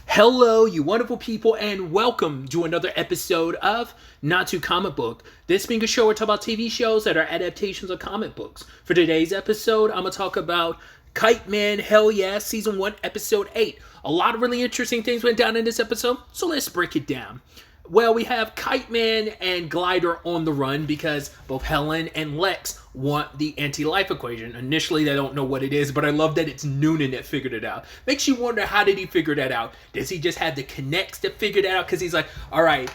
Hello, you wonderful people, and welcome to another episode of Not Too Comic Book. This being a show where we talk about TV shows that are adaptations of comic books. For today's episode, I'm going to talk about Kite Man, Hell Yeah, Season 1, Episode 8. A lot of really interesting things went down in this episode, so let's break it down. Well, we have Kite Man and Glider on the run because both Helen and Lex want the anti-life equation. Initially, they don't know what it is, but I love that it's Noonan that figured it out. Makes you wonder, how did he figure that out? Does he just have the connects that figured it out? Because he's like, all right,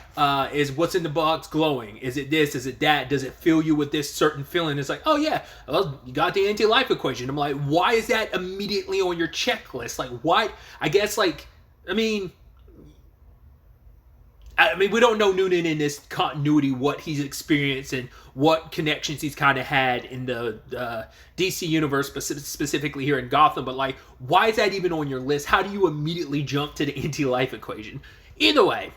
is what's in the box glowing? Is it this? Is it that? Does it fill you with this certain feeling? It's like, oh yeah, well, you got the anti-life equation. I'm like, why is that immediately on your checklist? Like, why? I guess, we don't know Noonan in this continuity, what he's experienced and what connections he's kind of had in the DC universe, specifically here in Gotham. But, like, why is that even on your list? How do you immediately jump to the anti-life equation? Either way,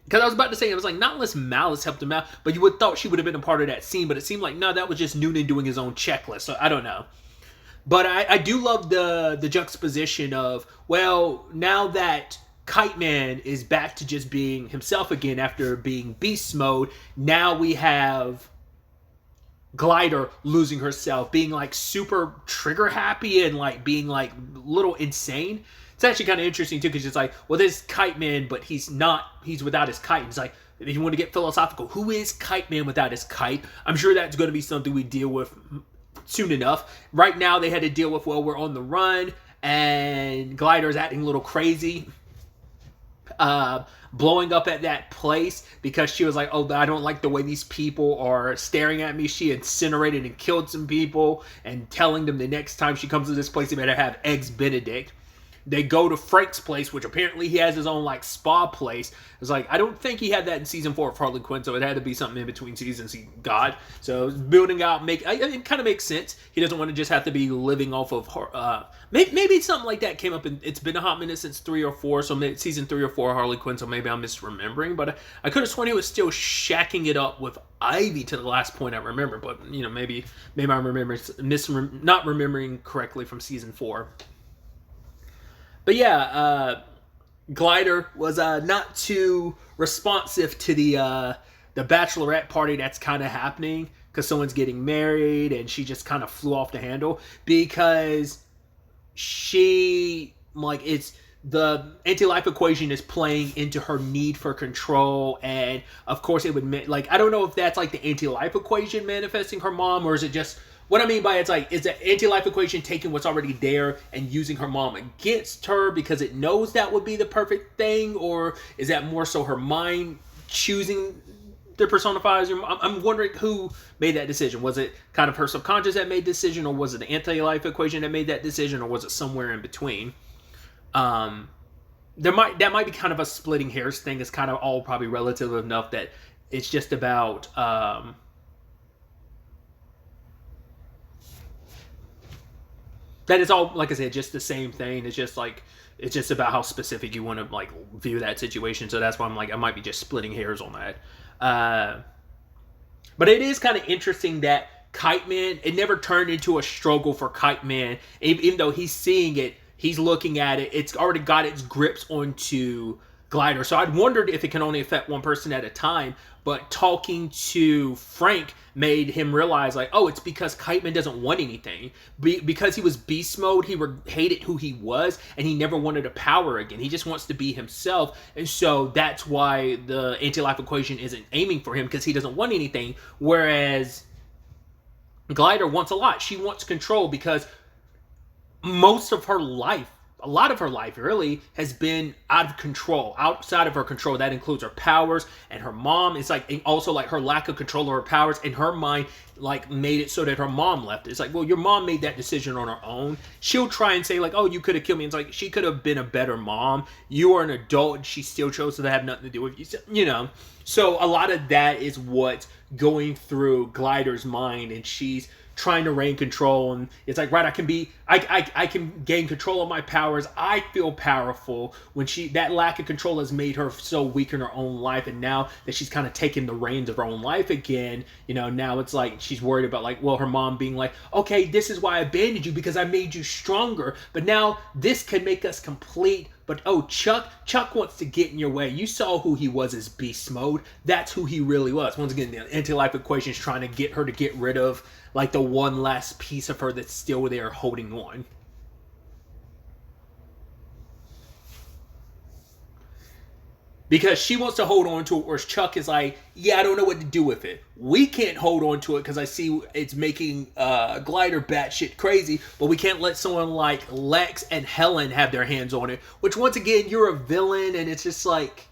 because I was about to say, it was like, not unless Malice helped him out, but you would have thought she would have been a part of that scene. But it seemed like, no, that was just Noonan doing his own checklist. So I don't know. But I do love the juxtaposition of, well, now that Kite Man is back to just being himself again after being beast mode, now we have Glider losing herself, being like super trigger happy and like being like a little insane. It's actually kind of interesting too, because it's like, well, there's Kite Man, but he's without his kite. It's like, if you want to get philosophical, who is Kite Man without his kite? I'm sure that's going to be something we deal with soon enough. Right now, they had to deal with, well, we're on the run and Glider's acting a little crazy. Blowing up at that place because she was like, oh, I don't like the way these people are staring at me. She incinerated and killed some people and telling them the next time she comes to this place they better have Eggs Benedict. They go to Frank's place, which apparently he has his own like spa place. It's like, I don't think he had that in season 4 of Harley Quinn, so it had to be something in between seasons. He God, so building out, it kind of makes sense. He doesn't want to just have to be living off of maybe something like that came up, and it's been a hot minute since 3 or 4, so maybe season 3 or 4 of Harley Quinn. So maybe I'm misremembering, but I could have sworn he was still shacking it up with Ivy to the last point I remember. But maybe I'm not remembering correctly from season 4. But yeah, Glider was not too responsive to the bachelorette party that's kind of happening because someone's getting married, and she just kind of flew off the handle because it's the anti-life equation is playing into her need for control. And of course it would, like, I don't know if that's like the anti-life equation manifesting her mom, or is it just, what I mean by it's like, is the anti-life equation taking what's already there and using her mom against her because it knows that would be the perfect thing? Or is that more so her mind choosing to personify as her mom? I'm wondering who made that decision. Was it kind of her subconscious that made the decision, or was it the anti-life equation that made that decision, or was it somewhere in between? That might be kind of a splitting hairs thing. It's kind of all probably relative enough that it's just about that is all, like I said, just the same thing. It's just about how specific you want to like view that situation. So that's why I'm like, I might be just splitting hairs on that. But it is kind of interesting that Kite Man, it never turned into a struggle for Kite Man, even though he's seeing it, he's looking at it, it's already got its grips onto Glider. So I'd wondered if it can only affect one person at a time, but talking to Frank made him realize, like, oh, it's because Kite Man doesn't want anything. Because he was beast mode, he hated who he was, and he never wanted a power again. He just wants to be himself, and so that's why the anti-life equation isn't aiming for him, because he doesn't want anything, whereas Glider wants a lot. She wants control because most of her life, a lot of her life really, has been out of control, outside of her control. That includes her powers and her mom. It's like, and also like her lack of control of her powers, and her mind like made it so that her mom left. It's like, well, your mom made that decision on her own. She'll try and say like, oh, you could have killed me. It's like, she could have been a better mom. You are an adult, and she still chose to have nothing to do with you. So a lot of that is what's going through Glider's mind, and she's trying to reign control, and it's like, right, I can gain control of my powers. I feel powerful. When that lack of control has made her so weak in her own life, and now that she's kind of taken the reins of her own life again, now it's like she's worried about, like, well, her mom being like, okay, this is why I abandoned you, because I made you stronger, but now this can make us complete. But oh, Chuck wants to get in your way. You saw who he was as beast mode. That's who he really was. Once again, the anti-life equation is trying to get her to get rid of, like, the one last piece of her that's still there holding on. Because she wants to hold on to it, whereas Chuck is like, yeah, I don't know what to do with it. We can't hold on to it because I see it's making Glider batshit crazy, but we can't let someone like Lex and Helen have their hands on it. Which, once again, you're a villain, and it's just like,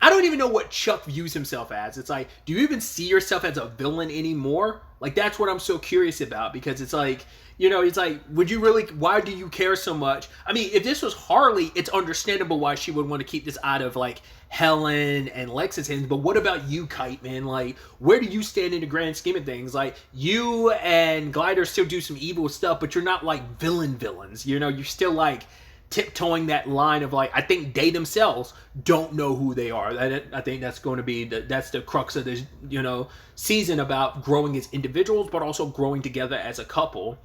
I don't even know what Chuck views himself as. It's like, do you even see yourself as a villain anymore? Like, that's what I'm so curious about, because it's like, it's like, would you really, why do you care so much? I mean, if this was Harley, it's understandable why she would want to keep this out of, like, Helen and Lex's hands, but what about you, Kite, man? Like, where do you stand in the grand scheme of things? Like, you and Glider still do some evil stuff, but you're not, like, villains, you're still, like, tiptoeing that line of, like, I think they themselves don't know who they are. I think that's going to be that's the crux of this, season, about growing as individuals, but also growing together as a couple,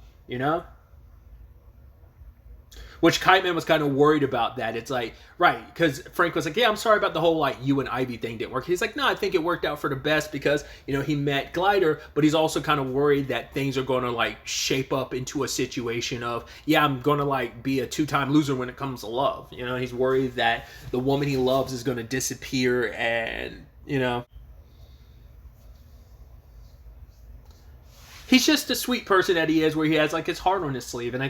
Which Kite Man was kind of worried about that. It's like, right, because Frank was like, yeah, I'm sorry about the whole, like, you and Ivy thing didn't work. He's like, no, I think it worked out for the best because, he met Glider, but he's also kind of worried that things are going to, like, shape up into a situation of, yeah, I'm going to, like, be a two-time loser when it comes to love. He's worried that the woman he loves is going to disappear and, he's just a sweet person that he is, where he has, like, his heart on his sleeve. And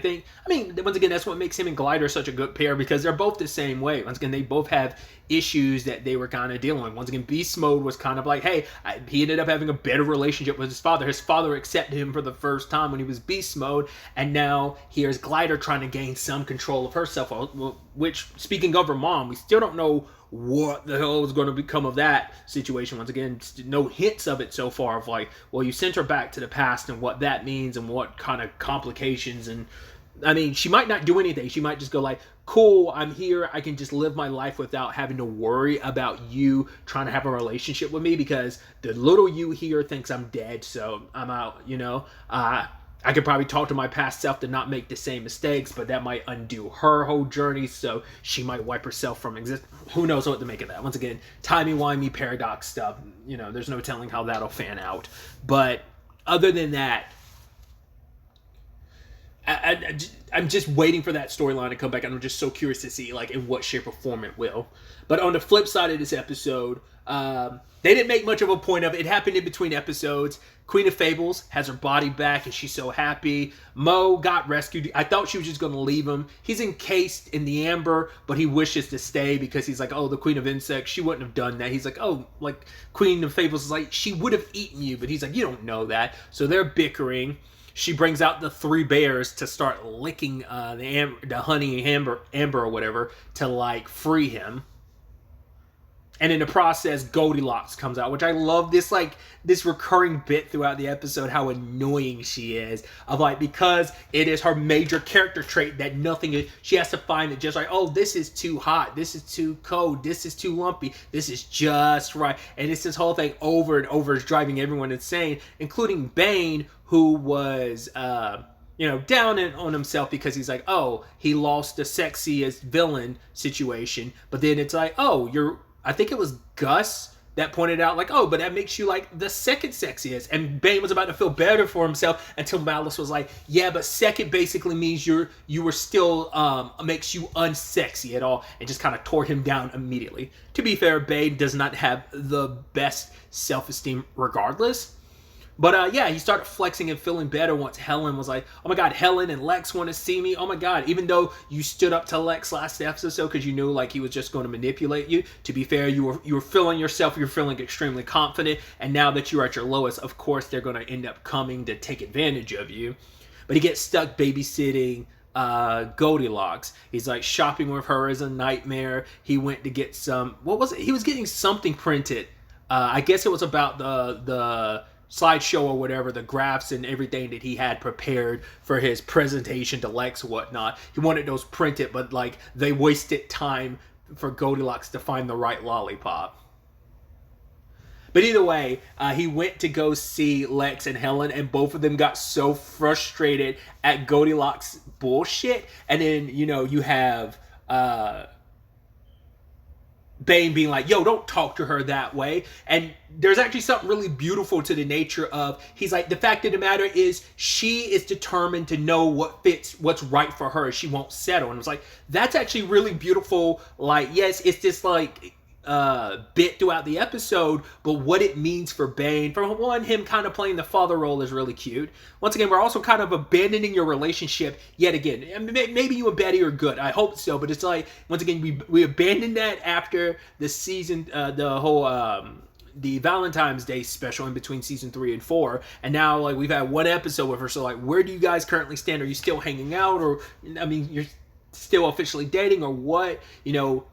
once again, that's what makes him and Glider such a good pair, because they're both the same way. Once again, they both have issues that they were kind of dealing with. Once again, Beast Mode was kind of like, hey, he ended up having a better relationship with his father. His father accepted him for the first time when he was Beast Mode, and now here's Glider trying to gain some control of herself, which, speaking of her mom, we still don't know what the hell is going to become of that situation. Once again, no hints of it so far, of like, well, you sent her back to the past and what that means and what kind of complications. And I mean, she might not do anything. She might just go like, cool, I'm here, I can just live my life without having to worry about you trying to have a relationship with me, because the little you here thinks I'm dead, so I'm out. I could probably talk to my past self to not make the same mistakes, but that might undo her whole journey, so she might wipe herself from existence. Who knows what to make of that? Once again, timey-wimey paradox stuff. There's no telling how that'll fan out. But other than that, I'm just waiting for that storyline to come back, and I'm just so curious to see, like, in what shape or form it will. But on the flip side of this episode, they didn't make much of a point of it. It happened in between episodes. Queen of Fables has her body back, and she's so happy. Mo got rescued. I thought she was just going to leave him. He's encased in the amber, but he wishes to stay because he's like, oh, the Queen of Insects, she wouldn't have done that. He's like, oh, like, Queen of Fables is like, she would have eaten you, but he's like, you don't know that. So they're bickering. She brings out the three bears to start licking the honey amber or whatever to, like, free him. And in the process, Goldilocks comes out, which I love this recurring bit throughout the episode, how annoying she is. Of, like, because it is her major character trait that she has to find it just right. Oh, this is too hot. This is too cold. This is too lumpy. This is just right. And it's this whole thing over and over is driving everyone insane, including Bane, who was, down on himself because he's like, oh, he lost the sexiest villain situation. But then it's like, oh, I think it was Gus that pointed out, like, oh, but that makes you, like, the second sexiest. And Bane was about to feel better for himself until Malice was like, yeah, but second basically means you were still, makes you unsexy at all, and just kind of tore him down immediately. To be fair, Bane does not have the best self-esteem regardless. But, yeah, he started flexing and feeling better once Helen was like, oh, my God, Helen and Lex want to see me. Oh, my God. Even though you stood up to Lex last episode because you knew, like, he was just going to manipulate you. To be fair, you were feeling yourself. You're feeling extremely confident. And now that you're at your lowest, of course, they're going to end up coming to take advantage of you. But he gets stuck babysitting Goldilocks. He's like, shopping with her is a nightmare. He went to get some, what was it? He was getting something printed. I guess it was about the slideshow or whatever, the graphs and everything that he had prepared for his presentation to Lex or whatnot. He wanted those printed, but like they wasted time for Goldilocks to find the right lollipop. But either way, he went to go see Lex and Helen, and both of them got so frustrated at Goldilocks' bullshit. And then, you know, you have Bane being like, yo, don't talk to her that way. And there's actually something really beautiful to the nature of, he's like, the fact of the matter is she is determined to know what fits, what's right for her. She won't settle. And it's like, that's actually really beautiful. Like, yes, it's just like bit throughout the episode, but what it means for Bane, for one, him kind of playing the father role is really cute. Once again, we're also kind of abandoning your relationship yet again. I mean, maybe you and Betty are good, I hope so, but it's like, once again, we abandoned that after the season, the whole the Valentine's Day special in between season 3 and 4, and now like we've had one episode with her. So like, where do you guys currently stand? Are you still hanging out, or I mean, you're still officially dating, or what? You know.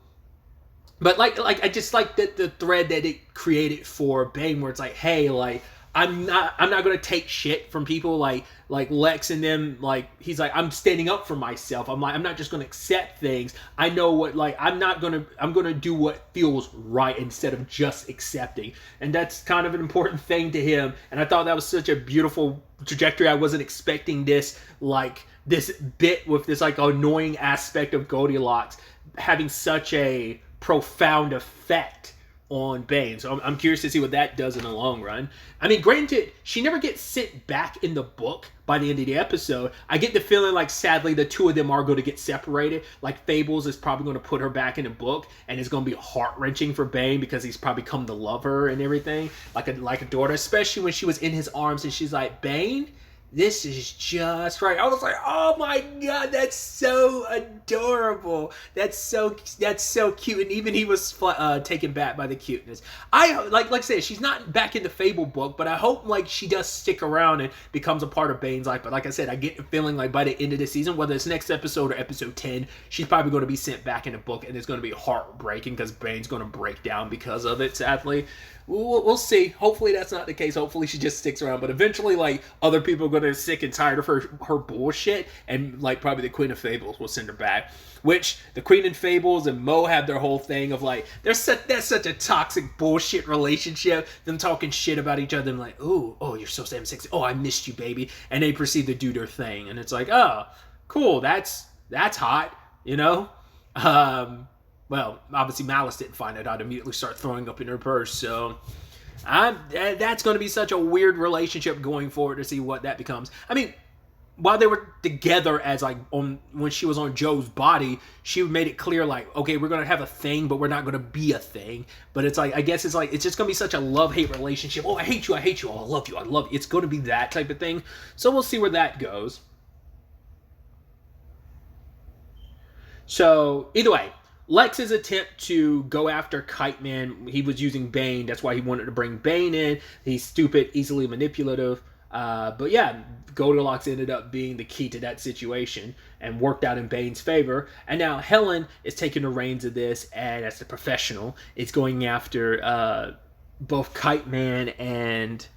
But like I just like the thread that it created for Bane, where it's like, hey, like I'm not gonna take shit from people like Lex and them. Like he's like, I'm standing up for myself. I'm like, I'm not just gonna accept things. I know what, like I'm gonna do what feels right instead of just accepting. And that's kind of an important thing to him. And I thought that was such a beautiful trajectory. I wasn't expecting this, like this bit with this like annoying aspect of Goldilocks having such a profound effect on Bane. So I'm curious to see what that does in the long run. I mean, granted, she never gets sent back in the book by the end of the episode. I get the feeling like, sadly, the two of them are going to get separated. Like, Fables is probably going to put her back in the book, and it's going to be heart-wrenching for Bane because he's probably come to love her and everything, like a daughter, especially when she was in his arms and she's like, Bane, this is just right. I was like, oh my god, that's so adorable. That's so cute. And even he was taken back by the cuteness. I like I said, she's not back in the Fable book, but I hope like she does stick around and becomes a part of Bane's life. But like I said, I get the feeling like by the end of the season, whether it's next episode or episode 10, she's probably going to be sent back in the book, and it's going to be heartbreaking because Bane's going to break down because of it, sadly. We'll see. Hopefully that's not the case. Hopefully she just sticks around. But eventually, like, other people are going to get sick and tired of her bullshit. And, like, probably the Queen of Fables will send her back. Which, the Queen of Fables and Mo have their whole thing of, like, that's such a toxic bullshit relationship. Them talking shit about each other. And like, ooh, oh, you're so damn sexy. Oh, I missed you, baby. And they proceed to do their thing. And it's like, oh, cool. That's hot, you know? Well, obviously Malice didn't find it out, immediately start throwing up in her purse, so that's going to be such a weird relationship going forward to see what that becomes. I mean, while they were together as like when she was on Joe's body, she made it clear like, okay, we're going to have a thing, but we're not going to be a thing. But it's like, I guess it's like, it's just going to be such a love-hate relationship. Oh, I hate you. Oh, I love you. It's going to be that type of thing. So we'll see where that goes. So, either way, Lex's attempt to go after Kite Man, he was using Bane. That's why he wanted to bring Bane in. He's stupid, easily manipulative. But yeah, Goldilocks ended up being the key to that situation and worked out in Bane's favor. And now Helen is taking the reins of this, and as the professional, is going after both Kite Man and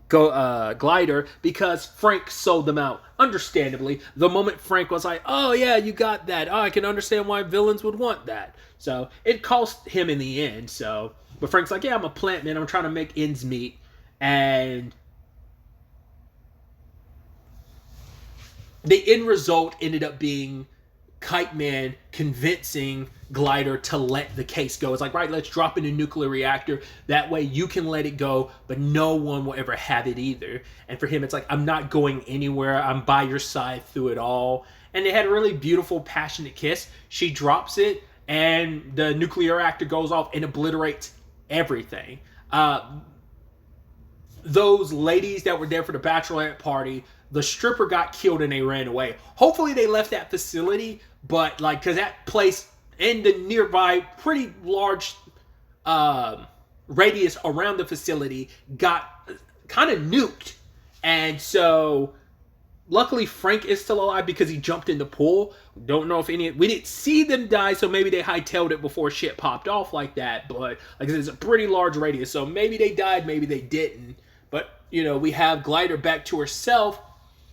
Glider because Frank sold them out. Understandably, the moment Frank was like, oh yeah, you got that. Oh, I can understand why villains would want that. So it cost him in the end. So, but Frank's like, yeah, I'm a plant man. I'm trying to make ends meet. And the end result ended up being Kite Man convincing Glider to let the case go. It's like, right, let's drop in a nuclear reactor. That way you can let it go, but no one will ever have it either. And for him, it's like, I'm not going anywhere. I'm by your side through it all. And they had a really beautiful, passionate kiss. She drops it, and the nuclear reactor goes off and obliterates everything. Those ladies that were there for the bachelorette party, the stripper got killed and they ran away. Hopefully they left that facility, but like, because that place and the nearby pretty large radius around the facility got kind of nuked. And so luckily Frank is still alive because he jumped in the pool. Don't know if we didn't see them die, so maybe they hightailed it before shit popped off like that. But like I said, it's a pretty large radius, so maybe they died, maybe they didn't. But, we have Glider back to herself,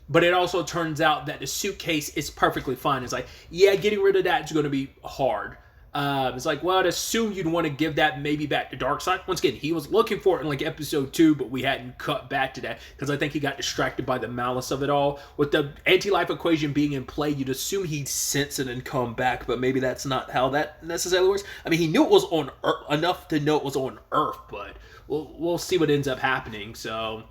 but it also turns out that the suitcase is perfectly fine. It's like, yeah, getting rid of that is going to be hard. It's like, well, I'd assume you'd want to give that maybe back to Darkseid. Once again, he was looking for it in like episode 2, but we hadn't cut back to that because I think he got distracted by the malice of it all. With the anti-life equation being in play, you'd assume he'd sense it and come back, but maybe that's not how that necessarily works. I mean, he knew it was on Earth, enough to know it was on Earth, but we'll see what ends up happening. So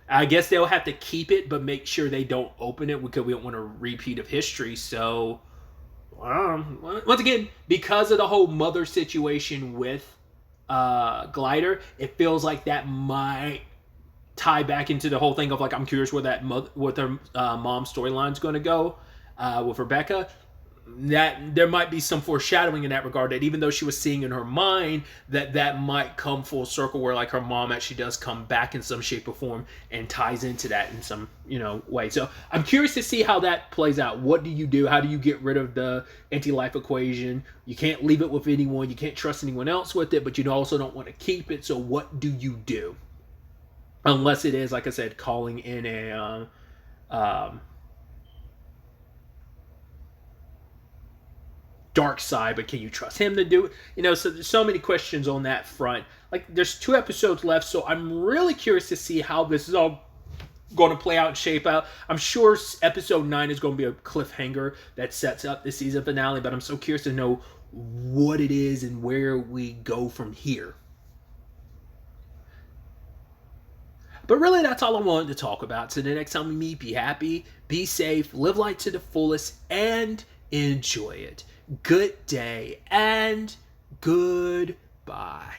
I guess they'll have to keep it, but make sure they don't open it because we don't want a repeat of history. So once again, because of the whole mother situation with Glider, it feels like that might tie back into the whole thing of like, I'm curious where that what their mom storyline's going to go with Rebecca. That there might be some foreshadowing in that regard, that even though she was seeing in her mind, that might come full circle where like her mom actually does come back in some shape or form and ties into that in some way. So I'm curious to see how that plays out. What do you do? How do you get rid of the anti-life equation? You can't leave it with anyone. You can't trust anyone else with it, but you also don't want to keep it. So what do you do? Unless it is, like I said, calling in a Darkseid, but can you trust him to do it? So there's so many questions on that front. Like, there's 2 episodes left, so I'm really curious to see how this is all going to play out and shape out. I'm sure episode 9 is going to be a cliffhanger that sets up the season finale, but I'm so curious to know what it is and where we go from here. But really, that's all I wanted to talk about. So the next time we meet, be happy, be safe, live life to the fullest, and enjoy it. Good day and goodbye.